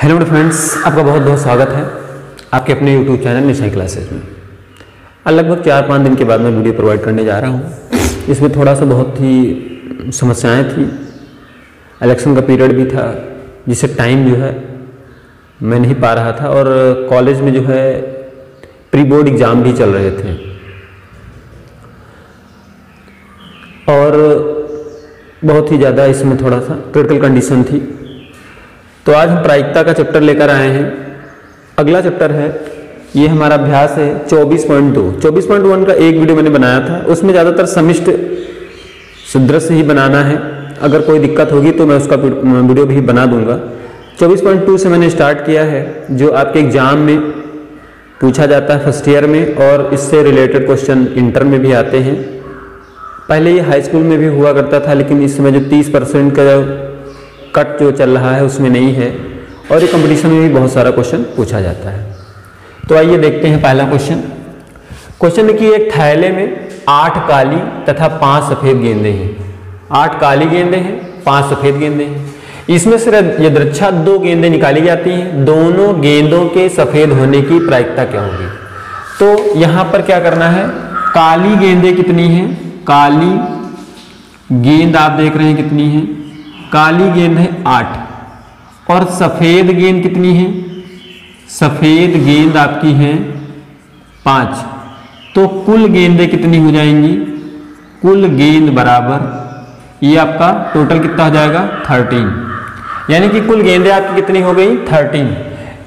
Hello friends, आपका बहुत बहुत स्वागत है आपके अपने यूट्यूब चैनल निशाई क्लासेस में। लगभग 4-5 दिन के बाद मैं वीडियो प्रोवाइड करने जा रहा हूँ। इसमें थोड़ा सा बहुत ही समस्याएं थी, इलेक्शन का पीरियड भी था जिससे टाइम जो है मैं नहीं पा रहा था, और कॉलेज में जो है प्री बोर्ड एग्ज़ाम भी चल रहे थे और बहुत ही ज़्यादा इसमें थोड़ा सा क्रिटिकल कंडीशन थी। तो आज हम प्रायिकता का चैप्टर लेकर आए हैं। अगला चैप्टर है, ये हमारा अभ्यास है 24.2। 24.1 का एक वीडियो मैंने बनाया था, उसमें ज़्यादातर समिष्ट सदृश्य ही बनाना है। अगर कोई दिक्कत होगी तो मैं उसका वीडियो भी बना दूंगा। 24.2 से मैंने स्टार्ट किया है, जो आपके एग्जाम में पूछा जाता है फर्स्ट ईयर में, और इससे रिलेटेड क्वेश्चन इंटर में भी आते हैं। पहले ये हाई स्कूल में भी हुआ करता था, लेकिन इस समय जो 30% का कट जो चल रहा है उसमें नहीं है, और ये कंपटीशन में भी बहुत सारा क्वेश्चन पूछा जाता है। तो आइए देखते हैं पहला क्वेश्चन। क्वेश्चन है कि एक थैले में 8 काली तथा 5 सफ़ेद गेंदें हैं। 8 काली गेंदें हैं, 5 सफ़ेद गेंदें हैं। इसमें से यदृच्छा 2 गेंदें निकाली जाती हैं। दोनों गेंदों के सफ़ेद होने की प्रायिकता क्या होगी? तो यहाँ पर क्या करना है, काली गेंदें कितनी हैं? काली गेंद आप देख रहे हैं कितनी है? काली गेंद है 8, और सफेद गेंद कितनी है? सफेद गेंद आपकी है 5। तो कुल गेंदें कितनी हो जाएंगी? कुल गेंद बराबर ये आपका टोटल कितना हो जाएगा? 13। यानी कि कुल गेंदें आपकी कितनी हो गई? 13।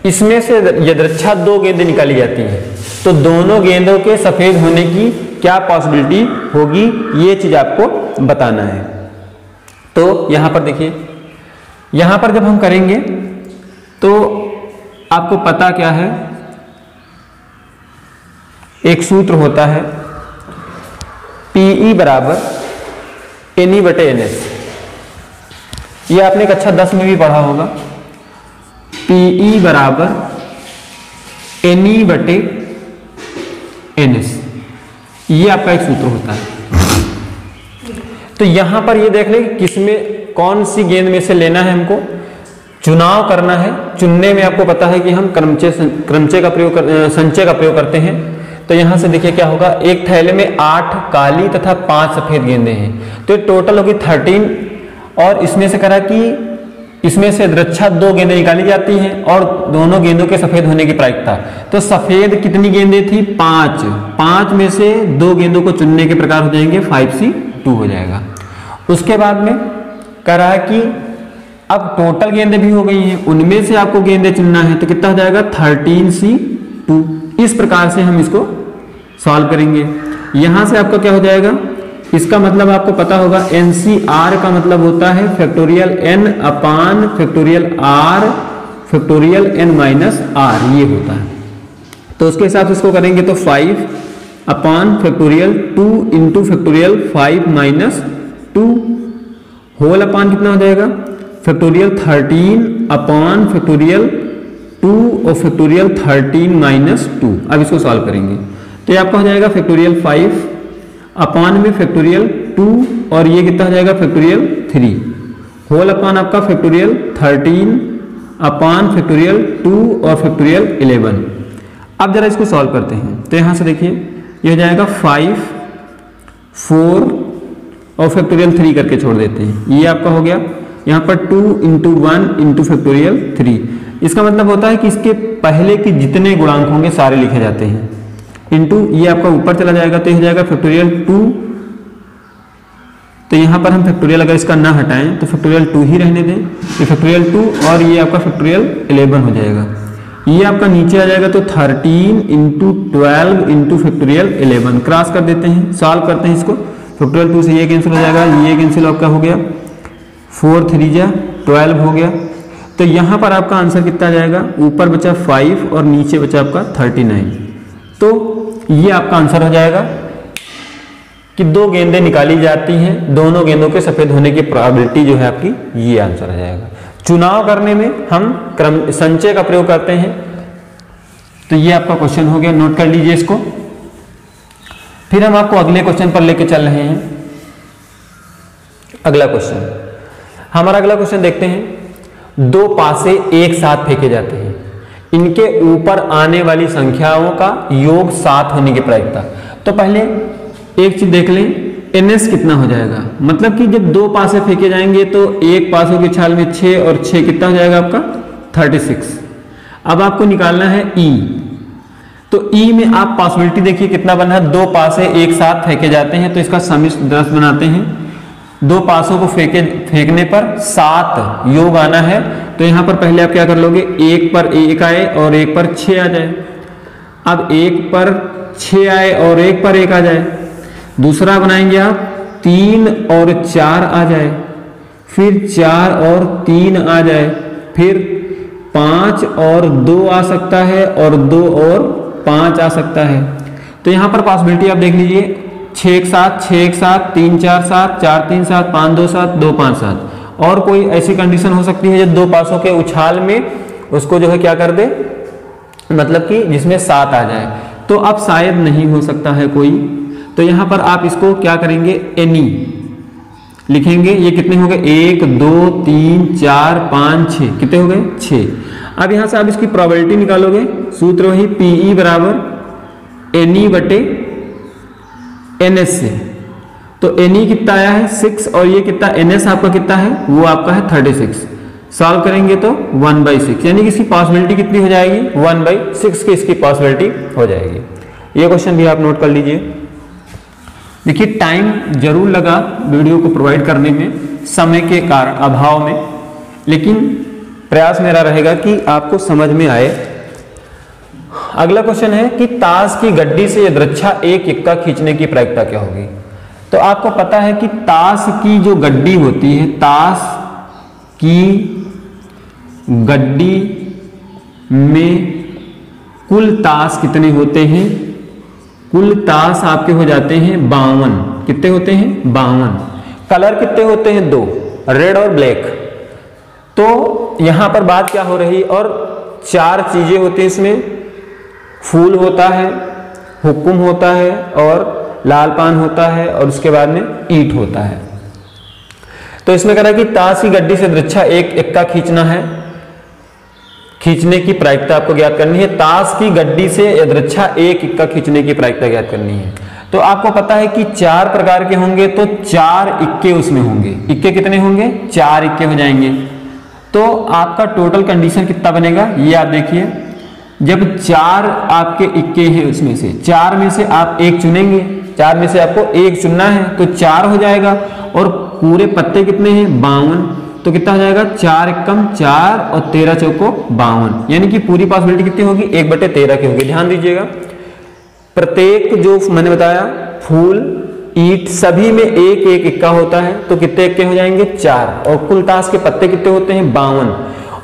इसमें से यदृच्छा 2 गेंदें निकाली जाती हैं, तो दोनों गेंदों के सफेद होने की क्या पॉसिबिलिटी होगी, ये चीज आपको बताना है। तो यहां पर देखिए, यहां पर जब हम करेंगे तो आपको पता क्या है, एक सूत्र होता है PE बराबर NE/NS। ये आपने कक्षा 10 में भी पढ़ा होगा। PE बराबर NE/NS, ये आपका एक सूत्र होता है। तो यहां पर ये देख लें किसमें कौन सी गेंद में से लेना है, हमको चुनाव करना है। चुनने में आपको पता है कि हम संचय का प्रयोग करते हैं। तो यहां से देखिए क्या होगा, एक थैले में 8 काली तथा 5 सफेद गेंदें हैं, तो टोटल होगी 13। और इसमें से करा कि इसमें से यदृच्छा 2 गेंदें निकाली जाती हैं और दोनों गेंदों के सफेद होने की प्रायिकता। तो सफेद कितनी गेंदें थी? 5 में से 2 गेंदों को चुनने के प्रकार हो जाएंगे 5C2 हो जाएगा। उसके बाद में कह रहा है कि अब टोटल गेंदें भी हो गई हैं, उनमें से आपको गेंदें चुनना है, तो कितना हो जाएगा? 13C2। इस प्रकार से हम इसको सॉल्व करेंगे। यहां से आपका क्या हो जाएगा, इसका मतलब आपको पता होगा NCR का मतलब होता है factorial N upon factorial R factorial N minus R, ये होता है। तो उसके हिसाब से इसको करेंगे तो 5 upon factorial 2 into factorial 5 minus 2 whole upon कितना हो जाएगा? फैक्टोरियल 13 अपान फैक्टोरियल 2 और फैक्टोरियल 13 माइनस 2। अब इसको सॉल्व करेंगे तो ये आपका हो जाएगा फैक्टोरियल 5 अपान में फैक्टोरियल 2, और ये कितना हो जाएगा? फैक्टोरियल 3 होल अपान आपका फैक्टोरियल 13 अपान फैक्टोरियल 2 और फैक्टोरियल 11। अब जरा इसको सॉल्व करते हैं। तो यहां से देखिए ये हो जाएगा 5 4 और फैक्टोरियल 3 करके छोड़ देते हैं, ये आपका हो गया। यहाँ पर 2 इंटू 1 इंटू फैक्टोरियल 3। इसका मतलब होता है कि इसके पहले के जितने गुणांक होंगे सारे लिखे जाते हैं, इंटू ये आपका ऊपर चला जाएगा तो हो जाएगा फैक्टोरियल 2। तो यहाँ पर हम फैक्टोरियल अगर इसका ना हटाएं तो फैक्टोरियल 2 ही रहने दें, तो फैक्टोरियल 2 और ये आपका फैक्टोरियल 11 हो जाएगा। ये आपका नीचे आ जाएगा तो 13 इंटू 12 इंटू फैक्टोरियल 11 क्रॉस कर देते हैं, सॉल्व करते हैं इसको। फैक्टोरियल 2 से ये कैंसिल हो जाएगा, ये कैंसिल आपका हो गया, 4 3 जा 12 हो गया। तो यहाँ पर आपका आंसर कितना आ जाएगा? ऊपर बचा 5 और नीचे बचा आपका 39। तो ये आपका आंसर हो जाएगा कि 2 गेंदें निकाली जाती हैं, दोनों गेंदों के सफेद होने की प्रोबेबिलिटी जो है आपकी, ये आंसर आ जाएगा। चुनाव करने में हम संचय का प्रयोग करते हैं। तो ये आपका क्वेश्चन हो गया, नोट कर लीजिए इसको। फिर हम आपको अगले क्वेश्चन पर लेके चल रहे हैं। अगला क्वेश्चन, हमारा अगला क्वेश्चन देखते हैं। दो पासे एक साथ फेंके जाते हैं, इनके ऊपर आने वाली संख्याओं का योग 7 होने की प्रायिकता। तो पहले एक चीज देख लें, NS कितना हो जाएगा, मतलब कि जब दो पासे फेंके जाएंगे तो एक पासों की छाल में 6 और 6 कितना हो जाएगा आपका 36। अब आपको निकालना है E, तो E में आप पॉसिबिलिटी देखिए कितना बना है, दो पासे एक साथ फेंके जाते हैं तो इसका समिश्र 10 बनाते हैं, दो पासों को फेंकने पर 7 योग आना है। तो यहां पर पहले आप क्या कर लोगे, एक पर 1 आए और एक पर 6 आ जाए। अब एक पर 6 आए और एक पर 1 आ जाए, दूसरा बनाएंगे आप 3 और 4 आ जाए, फिर 4 और 3 आ जाए, फिर 5 और 2 आ सकता है और 2 और 5 आ सकता है। तो यहां पर पॉसिबिलिटी आप देख लीजिए, 6 1 7, 6 1 7, 3 4 7, 4 3 7, 5 2 7, 2 5 7। और कोई ऐसी कंडीशन हो सकती है जो दो पासों के उछाल में उसको जो है क्या कर दे, मतलब कि जिसमें 7 आ जाए। तो अब शायद नहीं हो सकता है कोई, तो यहां पर आप इसको क्या करेंगे, एनी लिखेंगे। ये कितने हो गए, 1 2 3 4 5 6, कितने हो गए 6। अब यहां से आप इसकी प्रोबेबिलिटी निकालोगे, सूत्र वही PE बराबर एनी बटे NS से। तो NE कितना आया है 6 और ये कितना NS आपका कितना है, वो आपका है 36। सॉल्व करेंगे तो 1/6, यानी कि इसकी पॉसिबिलिटी कितनी हो जाएगी, 1/6 की इसकी पॉसिबिलिटी हो जाएगी। ये क्वेश्चन भी आप नोट कर लीजिए। देखिए टाइम जरूर लगा वीडियो को प्रोवाइड करने में, समय के कारण अभाव में, लेकिन प्रयास मेरा रहेगा कि आपको समझ में आए। अगला क्वेश्चन है कि ताश की गड्डी से यदृच्छा एक इक्का खींचने की प्रायिकता क्या होगी। तो आपको पता है कि ताश की जो गड्डी होती है, ताश की गड्डी में कुल ताश कितने होते हैं, कुल ताश आपके हो जाते हैं 52। कितने होते हैं 52। कलर कितने होते हैं 2, रेड और ब्लैक। तो यहां पर बात क्या हो रही, और 4 चीजें होती हैं इसमें, फूल होता है, हुक्म होता है और लाल पान होता है और उसके बाद में ईंट होता है। तो इसमें कह रहा है कि ताश की गड्डी से यदृच्छा एक इक्का खींचना है, खींचने की प्रायिकता आपको ज्ञात करनी है। ताश की गड्डी से यदृच्छा एक इक्का खींचने की प्रायिकता ज्ञात करनी है। तो आपको पता है कि 4 प्रकार के होंगे तो 4 इक्के उसमें होंगे। इक्के कितने होंगे, 4 इक्के हो जाएंगे। तो आपका टोटल कंडीशन कितना बनेगा, ये आप देखिए। जब 4 आपके इक्के हैं, उसमें से 4 में से आप एक चुनेंगे, 4 में से आपको एक चुनना है तो 4 हो जाएगा। और पूरे पत्ते कितने हैं 52, तो कितना हो जाएगा 4 एकम 4 और 13 चौको 52, यानी कि पूरी पॉसिबिलिटी कितनी होगी 1/13 की होगी। ध्यान दीजिएगा, प्रत्येक जो मैंने बताया फूल ईंट सभी में एक एक इक्का होता है, तो कितने इक्के हो जाएंगे 4। और कुल ताश के पत्ते कितने होते हैं 52,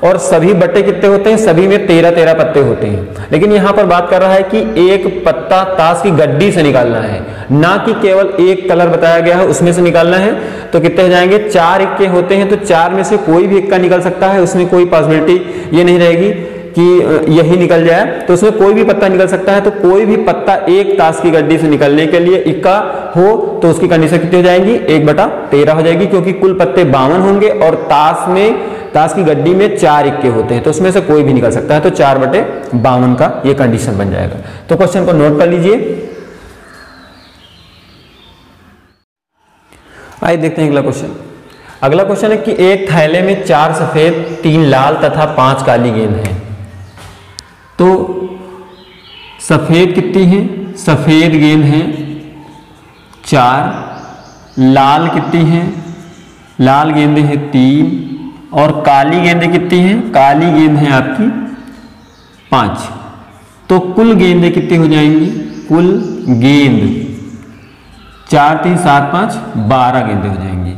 और सभी बट्टे कितने होते हैं, सभी में 13-13 पत्ते होते हैं। लेकिन यहां पर बात कर रहा है कि एक पत्ता ताश की गड्डी से निकालना है, ना कि केवल एक कलर बताया गया है उसमें से निकालना है। तो कितने हो जाएंगे 4 इक्के होते हैं, तो 4 में से कोई भी इक्का निकल सकता है, उसमें कोई पॉसिबिलिटी ये नहीं रहेगी कि यही निकल जाए। तो उसमें कोई भी पत्ता निकल सकता है। तो कोई भी पत्ता एक ताश की गड्डी से निकलने के लिए इक्का हो तो उसकी कंडीशन कितनी हो जाएगी 1/13 हो जाएगी, क्योंकि कुल पत्ते 52 होंगे और ताश की गड्डी में 4 इक्के होते हैं, तो उसमें से कोई भी निकल सकता है। तो 4/52 का ये कंडीशन बन जाएगा। तो क्वेश्चन को नोट कर लीजिए। आइए देखते हैं अगला क्वेश्चन। अगला क्वेश्चन है कि एक थैले में 4 सफेद 3 लाल तथा 5 काली गेंद हैं। तो सफेद कितनी है, सफेद गेंद है 4, लाल कितनी है, लाल गेंदें हैं 3, और काली गेंदें कितनी हैं, काली गेंद है आपकी 5। तो कुल गेंदें कितनी हो जाएंगी, कुल गेंद 4 3 7 5 12 गेंदें हो जाएंगी।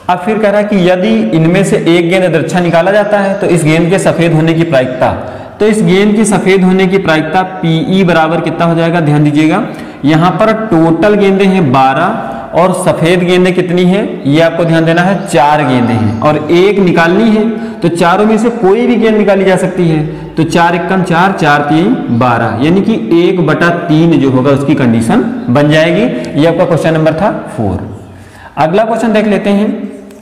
अब फिर कह रहा है कि यदि इनमें से एक गेंद यदृच्छा निकाला जाता है तो इस गेंद के सफेद होने की प्रायिकता, तो इस गेंद की सफेद होने की प्रायिकता PE बराबर कितना हो जाएगा। ध्यान दीजिएगा, यहां पर टोटल गेंदें हैं 12 और सफेद गेंदें कितनी हैं, ये आपको ध्यान देना है 4 गेंदें हैं और एक निकालनी है। तो चारों में से कोई भी गेंद निकाली जा सकती है। तो 4 एकम 4, 4 3 12, यानी कि 1/3 जो होगा उसकी कंडीशन बन जाएगी। ये आपका क्वेश्चन नंबर था 4। अगला क्वेश्चन देख लेते हैं।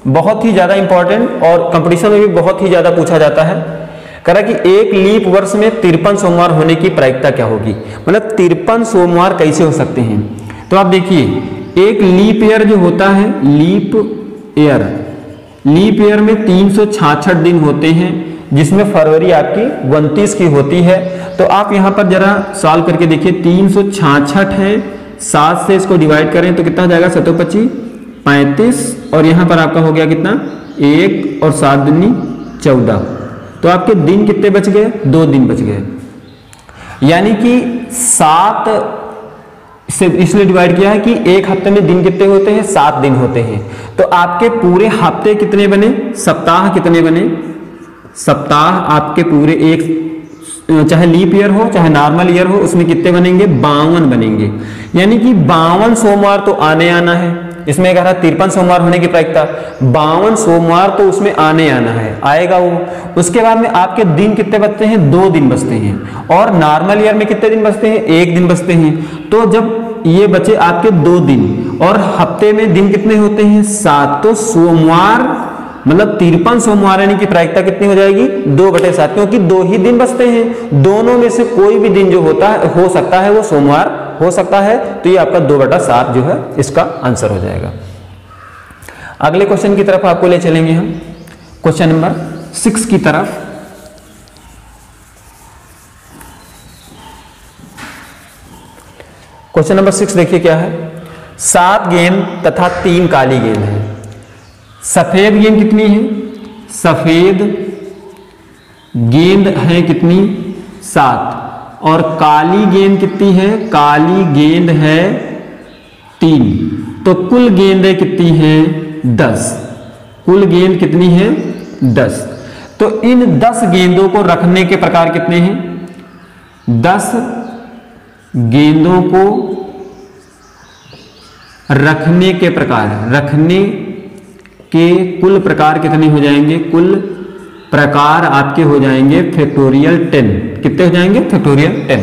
बहुत ही ज्यादा इंपॉर्टेंट और कंपटीशन में भी बहुत ही ज्यादा पूछा जाता है। कह रहा कि एक लीप वर्ष में 53 सोमवार होने की प्रायिकता क्या होगी, मतलब 53 सोमवार कैसे हो सकते हैं। तो आप देखिए, एक लीप ईयर जो होता है, लीप ईयर में 366 दिन होते हैं, जिसमें फरवरी आपकी 29 की होती है। तो आप यहां पर जरा सॉल्व करके देखिए, 366 है, 7 से इसको डिवाइड करें तो कितना हो जाएगा, 7 25 35, और यहां पर आपका हो गया कितना, 1 और 7 दूनी 14। तो आपके दिन कितने बच गए, 2 दिन बच गए, यानी कि 7 से इसलिए डिवाइड किया है कि एक हफ्ते में दिन कितने होते हैं, 7 दिन होते हैं। तो आपके पूरे हफ्ते कितने बने, सप्ताह कितने बने, सप्ताह आपके पूरे एक, चाहे लीप ईयर हो चाहे नॉर्मल ईयर हो, उसमें कितने बनेंगे, 52 बनेंगे। यानी कि 52 सोमवार तो आने आना है। इसमें कह रहा 53 सोमवार होने की प्रायिकता, 52 सोमवार तो उसमें आने आना है, आएगा वो। उसके बाद में आपके दिन कितने बचते हैं, 2 दिन बचते हैं, और नॉर्मल ईयर में कितने दिन बचते हैं, 1 दिन बचते हैं। तो जब ये बचे आपके 2 दिन, और हफ्ते में दिन कितने होते हैं, 7, तो सोमवार मतलब 53 सोमवार आने की प्रायिकता कितनी हो जाएगी, 2/7, क्योंकि 2 ही दिन बचते हैं। दोनों में से कोई भी दिन जो होता है, हो सकता है वो सोमवार हो सकता है। तो ये आपका 2/7 जो है इसका आंसर हो जाएगा। अगले क्वेश्चन की तरफ आपको ले चलेंगे हम, क्वेश्चन नंबर 6 की तरफ। क्वेश्चन नंबर 6 देखिए क्या है, 7 गेंद तथा 3 काली गेंद है। सफेद गेंद कितनी है, सफेद गेंद है कितनी, 7, और काली गेंद कितनी है, काली गेंद है 3। तो कुल गेंदें कितनी है, 10। कुल गेंद कितनी है, 10। तो इन 10 गेंदों को रखने के प्रकार कितने हैं, 10 गेंदों को रखने के प्रकार, रखने के कुल प्रकार कितने हो जाएंगे, कुल प्रकार आपके हो जाएंगे फैक्टोरियल 10। कितने हो जाएंगे, फैक्टोरियल 10।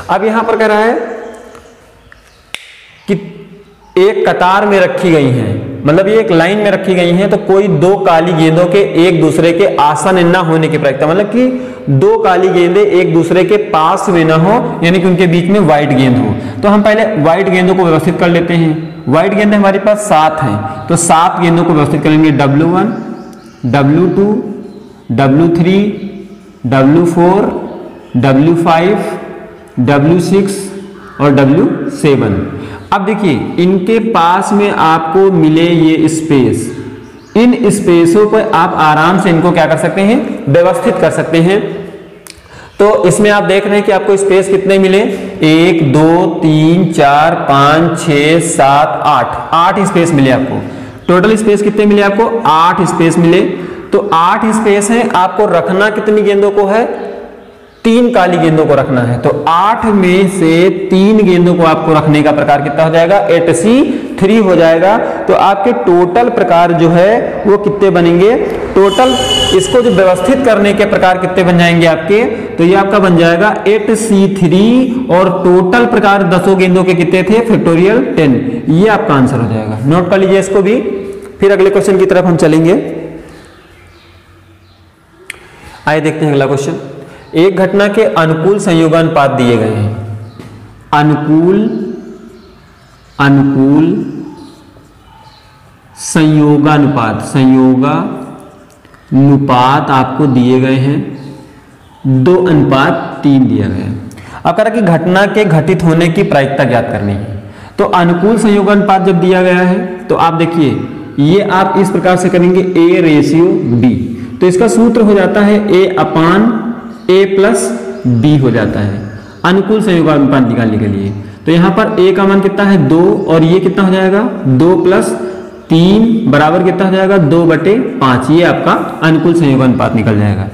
अब यहां पर कह रहा है कि एक कतार में रखी गई हैं, मतलब ये एक लाइन में रखी गई हैं, तो कोई 2 काली गेंदों के एक दूसरे के आसन न होने की प्रायिकता, मतलब कि 2 काली गेंदें एक दूसरे के पास में ना हो, यानी कि उनके बीच में व्हाइट गेंद हो। तो हम पहले व्हाइट गेंदों को व्यवस्थित कर लेते हैं। व्हाइट गेंदें हमारे पास 7 हैं, तो 7 गेंदों को व्यवस्थित करेंगे, W1, W2, W3, W4, W5, W6 और W7। अब देखिए, इनके पास में आपको मिले ये स्पेस, इन स्पेसों पर आप आराम से इनको क्या कर सकते हैं, व्यवस्थित कर सकते हैं। तो इसमें आप देख रहे हैं कि आपको स्पेस कितने मिले, 1 2 3 4 5 6 7 8 स्पेस मिले आपको। टोटल स्पेस कितने मिले आपको, 8 स्पेस मिले। तो 8 स्पेस है, आपको रखना कितनी गेंदों को है, 3 काली गेंदों को रखना है। तो 8 में से 3 गेंदों को आपको रखने का प्रकार कितना हो जाएगा, 8C3 हो जाएगा। तो आपके टोटल प्रकार जो है वो कितने बनेंगे, टोटल इसको जो व्यवस्थित करने के प्रकार कितने बन जाएंगे आपके, तो ये आपका बन जाएगा 8C3, और टोटल प्रकार 10 गेंदों के कितने थे, फैक्टोरियल 10। ये आपका आंसर हो जाएगा, नोट कर लीजिए इसको भी। फिर अगले क्वेश्चन की तरफ हम चलेंगे। आइए देखते हैं अगला क्वेश्चन। एक घटना के अनुकूल संयोगानुपात दिए गए हैं। अनुकूल संयोगानुपात आपको दिए गए हैं, 2:3 दिया गया है। अब कह रहा कि घटना के घटित होने की प्रायिकता ज्ञात करनी है। तो अनुकूल संयोगानुपात जब दिया गया है, तो आप देखिए ये आप इस प्रकार से करेंगे, A/B। तो इसका सूत्र हो जाता है A/A+B हो जाता है अनुकूल संयोगानुपात निकालने के लिए। तो यहां पर A का मान कितना है, 2, और ये कितना हो जाएगा, 2 + 3 बराबर कितना हो जाएगा, 2/5। ये आपका अनुकूल संयोगानुपात निकल जाएगा।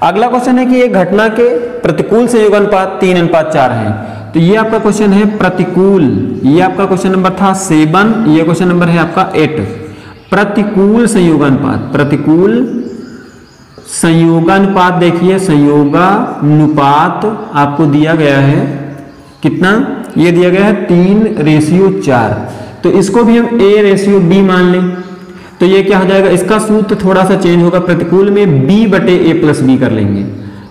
अगला क्वेश्चन है कि एक घटना के प्रतिकूल संयोगानुपात 3:4 है। तो ये आपका क्वेश्चन है प्रतिकूल, ये आपका क्वेश्चन नंबर था 7, ये क्वेश्चन नंबर है आपका 8। प्रतिकूल संयोगानुपात देखिए, संयोगानुपात आपको दिया गया है कितना, ये दिया गया है 3:4। तो इसको भी हम A/B मान लें। तो तो ये क्या हो जाएगा, इसका सूत्र थोड़ा सा चेंज होगा, प्रतिकूल में b बटे a प्लस बी कर लेंगे।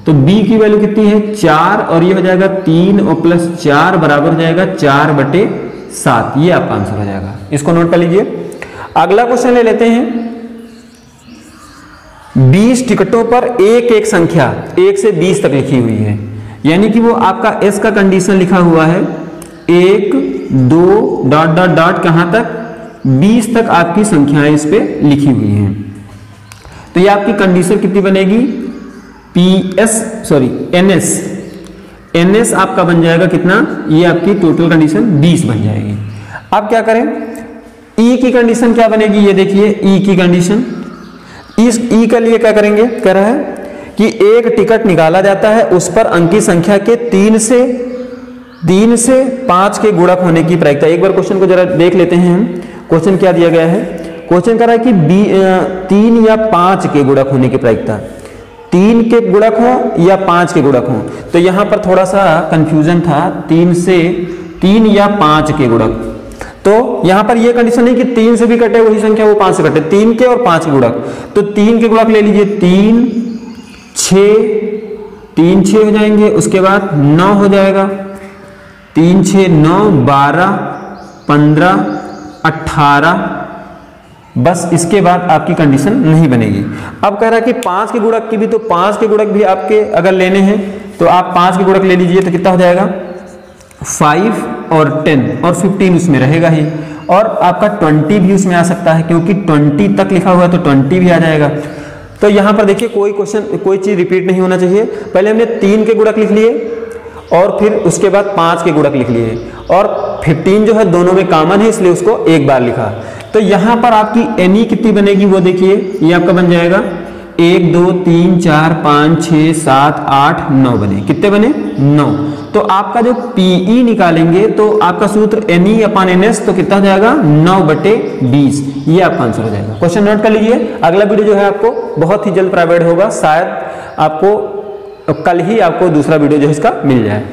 तो b की वैल्यू कितनी है 4 और ये हो जाएगा 3 और प्लस 4 बराबर हो जाएगा 4 बटे 7। ये आपका आंसर हो जाएगा, इसको नोट कर लीजिए। अगला क्वेश्चन ले लेते हैं। 20 टिकटों पर एक एक संख्या 1 से 20 तक लिखी हुई है, यानी कि वो आपका एस का कंडीशन लिखा हुआ है 1 2 डॉट डॉट डॉट कहां तक 20 तक आपकी संख्याएं इस पे लिखी हुई हैं। तो ये आपकी कंडीशन कितनी बनेगी एनएस आपका बन जाएगा कितना, ये आपकी टोटल कंडीशन 20 बन जाएगी। अब क्या करें, ई की कंडीशन क्या बनेगी, ये देखिए ई की कंडीशन। इस ई के लिए क्या करेंगे, कह रहा है कि एक टिकट निकाला जाता है, उस पर अंक की संख्या के 3 से 5 के गुणक होने की प्रायिकता। एक बार क्वेश्चन को जरा देख लेते हैं हम। क्वेश्चन क्या दिया गया है, क्वेश्चन कह रहा है कि 3 या 5 के गुणक होने की प्रायिकता, 3 के गुणक हो या 5 के गुणक हो। तो यहां पर थोड़ा सा कंफ्यूजन था, 3 या 5 के गुणक। तो यहां पर यह कंडीशन नहीं कि 3 से भी कटे वही संख्या वो 5 से कटे, 3 के और 5 के गुणक। तो 3 के गुणक ले लीजिए, 3 6 हो जाएंगे, उसके बाद 9 हो जाएगा, 3 6 9 12 15 18, बस इसके बाद आपकी कंडीशन नहीं बनेगी। अब कह रहा है कि 5 के गुणक की भी, तो 5 के गुणक भी आपके अगर लेने हैं तो आप 5 के गुणक ले लीजिए, तो कितना हो जाएगा 5 और 10 और 15 उसमें रहेगा ही, और आपका 20 भी उसमें आ सकता है, क्योंकि 20 तक लिखा हुआ है तो 20 भी आ जाएगा। तो यहां पर देखिए कोई चीज रिपीट नहीं होना चाहिए। पहले हमने 3 के गुणक लिख लिए और फिर उसके बाद 5 के गुणक लिख लिए, और 15 जो है दोनों में कॉमन है इसलिए उसको एक बार लिखा। तो यहां पर आपकी एनई कितनी बनेगी वो देखिए, ये आपका बन जाएगा 1 2 3 4 5 6 7 8 9 बने। कितने बने 9। तो आपका जो पीई निकालेंगे तो आपका सूत्र एनई अपॉन एनएस, तो कितना हो जाएगा 9 बटे 20। ये आपका आंसर हो जाएगा। क्वेश्चन नोट कर लीजिए। अगला वीडियो जो है आपको बहुत ही जल्द प्रोवाइड होगा, शायद आपको कल ही आपको दूसरा वीडियो जो है इसका मिल जाए।